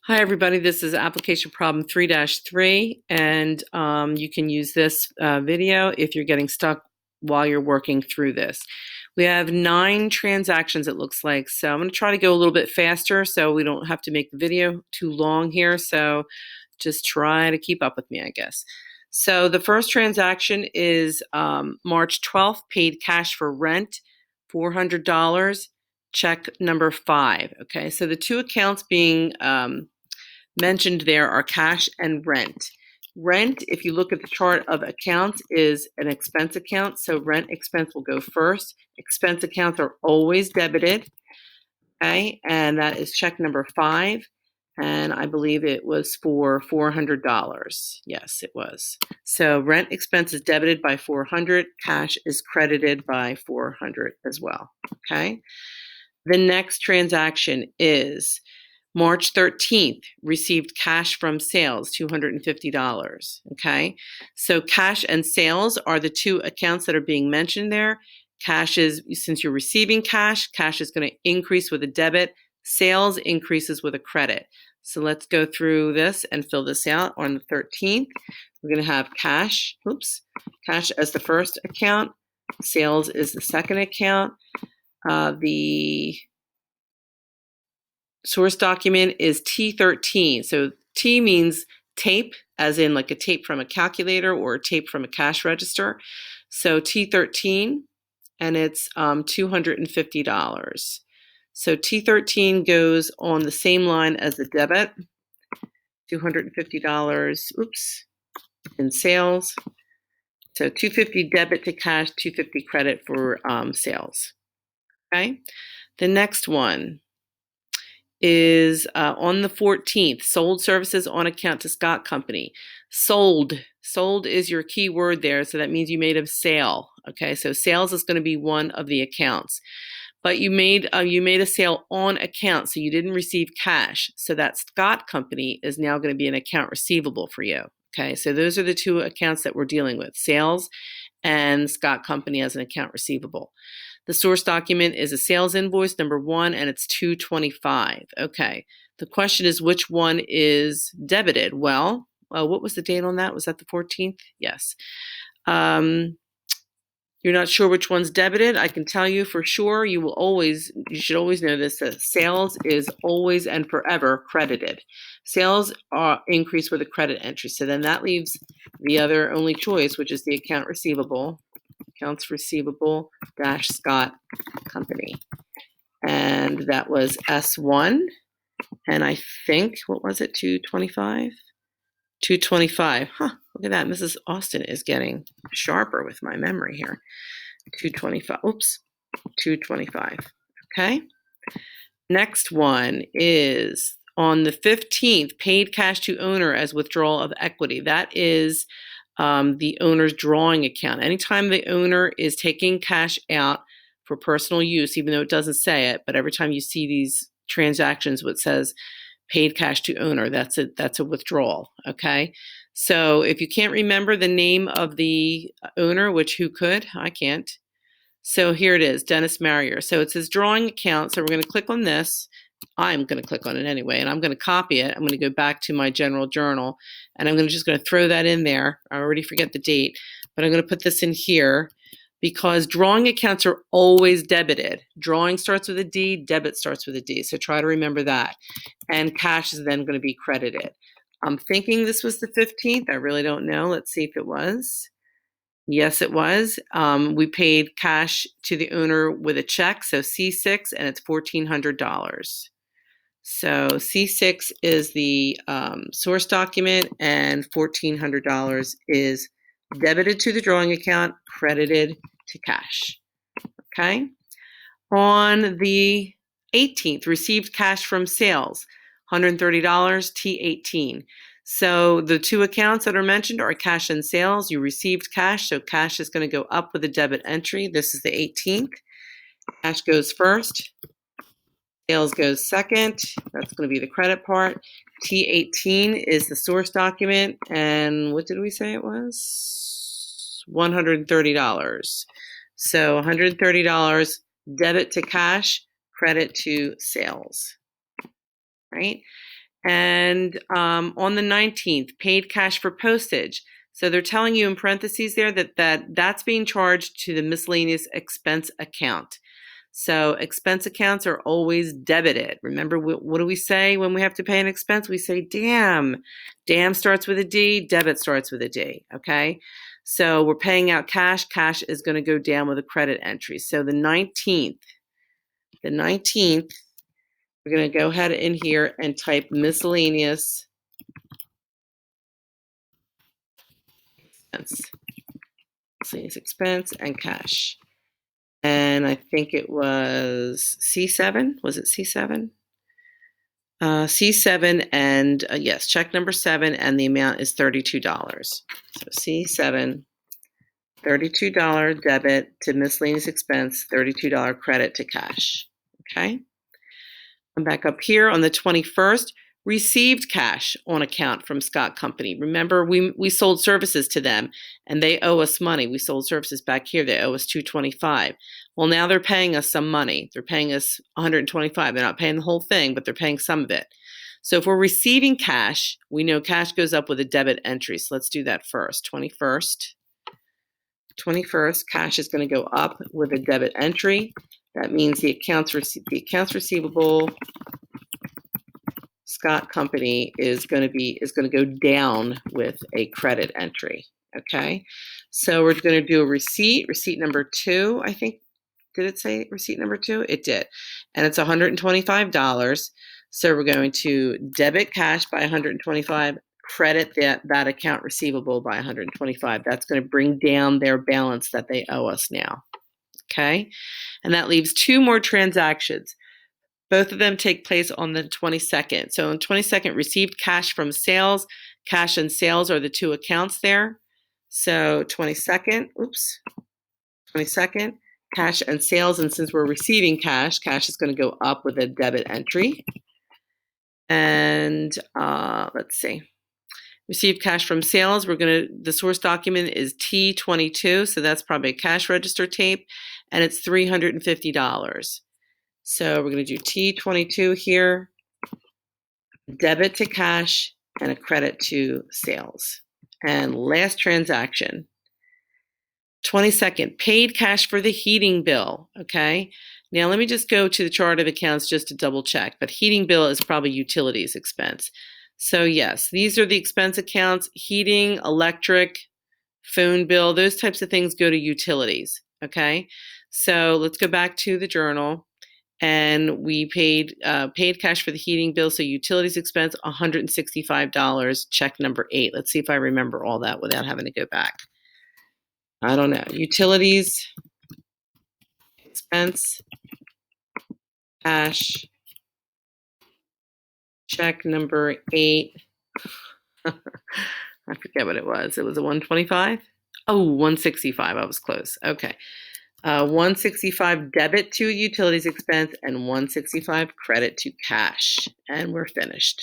Hi, everybody. This is application problem 3-3, and you can use this video if you're getting stuck while you're working through this. We have 9 transactions, it looks like, so I'm going to try to go a little bit faster so we don't have to make the video too long here, so just try to keep up with me, I guess. So the first transaction is March 12th, paid cash for rent, $400. Check number 5. Okay, so the two accounts being mentioned there are cash and rent. Rent, if you look at the chart of accounts, is an expense account, so rent expense will go first. Expense accounts are always debited, okay, and that is check number 5, and I believe it was for $400. Yes, it was. So rent expense is debited by $400, cash is credited by $400 as well, okay? The next transaction is March 13th, received cash from sales, $250, okay? So cash and sales are the two accounts that are being mentioned there. Cash is, since you're receiving cash is going to increase with a debit. Sales increases with a credit. So let's go through this and fill this out. On the 13th, we're going to have cash as the first account. Sales is the second account. The source document is T13. So T means tape, as in like a tape from a calculator or a tape from a cash register. So T13, and it's $250. So T13 goes on the same line as the debit, $250, in sales. So $250 debit to cash, $250 credit for sales. Okay. The next one is on the 14th, sold services on account to Scott Company. Sold is your key word there, so that means you made a sale. Okay, so sales is going to be one of the accounts, but you made a sale on account, so you didn't receive cash. So that Scott Company is now going to be an account receivable for you. Okay, so those are the two accounts that we're dealing with: sales and Scott Company as an account receivable. The source document is a sales invoice, number 1, and it's $225. Okay. The question is, which one is debited? Well, what was the date on that? Was that the 14th? Yes. You're not sure which one's debited. I can tell you for sure, you should always know this, that sales is always and forever credited. Sales are increased with a credit entry. So then that leaves the other only choice, which is the account receivable. Accounts receivable dash Scott Company. And that was S1. And I think, what was it, 225? 225. Huh, look at that. Mrs. Austin is getting sharper with my memory here. 225. 225. Okay. Next one is on the 15th, paid cash to owner as withdrawal of equity. That is the owner's drawing account. Anytime the owner is taking cash out for personal use, even though it doesn't say it, but every time you see these transactions which says paid cash to owner, that's a withdrawal. Okay, so if you can't remember the name of the owner, which who could? I can't. So here it is, Dennis Marrier. So it's his drawing account. So we're going to click on this. I'm going to click on it anyway, and I'm going to copy it. I'm going to go back to my general journal, and I'm just going to throw that in there. I already forget the date, but I'm going to put this in here because drawing accounts are always debited. Drawing starts with a D, debit starts with a D, so try to remember that. And cash is then going to be credited. I'm thinking this was the 15th. I really don't know. Let's see if it was. Yes, it was. We paid cash to the owner with a check, so C6, and it's $1,400. So C6 is the source document, and $1,400 is debited to the drawing account, credited to cash. Okay. On the 18th, received cash from sales, $130, T18. So the two accounts that are mentioned are cash and sales. You received cash, so cash is going to go up with a debit entry. This is the 18th. Cash goes first. Sales goes second. That's going to be the credit part. T18 is the source document. And what did we say it was? $130. So $130 debit to cash, credit to sales. Right? And on the 19th, paid cash for postage. So they're telling you in parentheses there that's being charged to the miscellaneous expense account. So expense accounts are always debited. Remember, what do we say when we have to pay an expense? We say damn. Damn starts with a D, debit starts with a D, okay? So we're paying out cash. Cash is going to go down with a credit entry. So the 19th, we're going to go ahead in here and type miscellaneous expense. Miscellaneous expense and cash. And I think it was C7. Was it C7? C7 and yes, check number 7, and the amount is $32. So C7, $32 debit to miscellaneous expense, $32 credit to cash. Okay. I'm back up here on the 21st. Received cash on account from Scott Company. Remember, we sold services to them, and they owe us money. We sold services back here. They owe us $225. Well, now they're paying us some money. They're paying us $125. They're not paying the whole thing, but they're paying some of it. So if we're receiving cash, we know cash goes up with a debit entry. So let's do that first. 21st, cash is going to go up with a debit entry. That means the accounts receivable Scott Company is going to go down with a credit entry. Okay, so we're going to do a receipt number 2. I think, did it say receipt number 2? It did, and it's $125. So we're going to debit cash by $125, credit that account receivable by $125. That's going to bring down their balance that they owe us now. Okay, and that leaves 2 more transactions. Both of them take place on the 22nd. So on the 22nd, received cash from sales. Cash and sales are the 2 accounts there. So 22nd, cash and sales. And since we're receiving cash, cash is going to go up with a debit entry. And let's see. Received cash from sales. The source document is T22. So that's probably a cash register tape. And it's $350. So we're going to do T22 here, debit to cash, and a credit to sales. And last transaction, 22nd, paid cash for the heating bill. Okay. Now let me just go to the chart of accounts just to double check. But heating bill is probably utilities expense. So yes, these are the expense accounts: heating, electric, phone bill. Those types of things go to utilities. Okay. So let's go back to the journal. And we paid cash for the heating bill, so utilities expense, $165, check number 8. Let's see if I remember all that without having to go back. I don't know. Utilities expense, cash, check number 8. I forget what it was. It was a 125? Oh, 165. I was close. Okay. 165 debit to utilities expense and 165 credit to cash. And we're finished.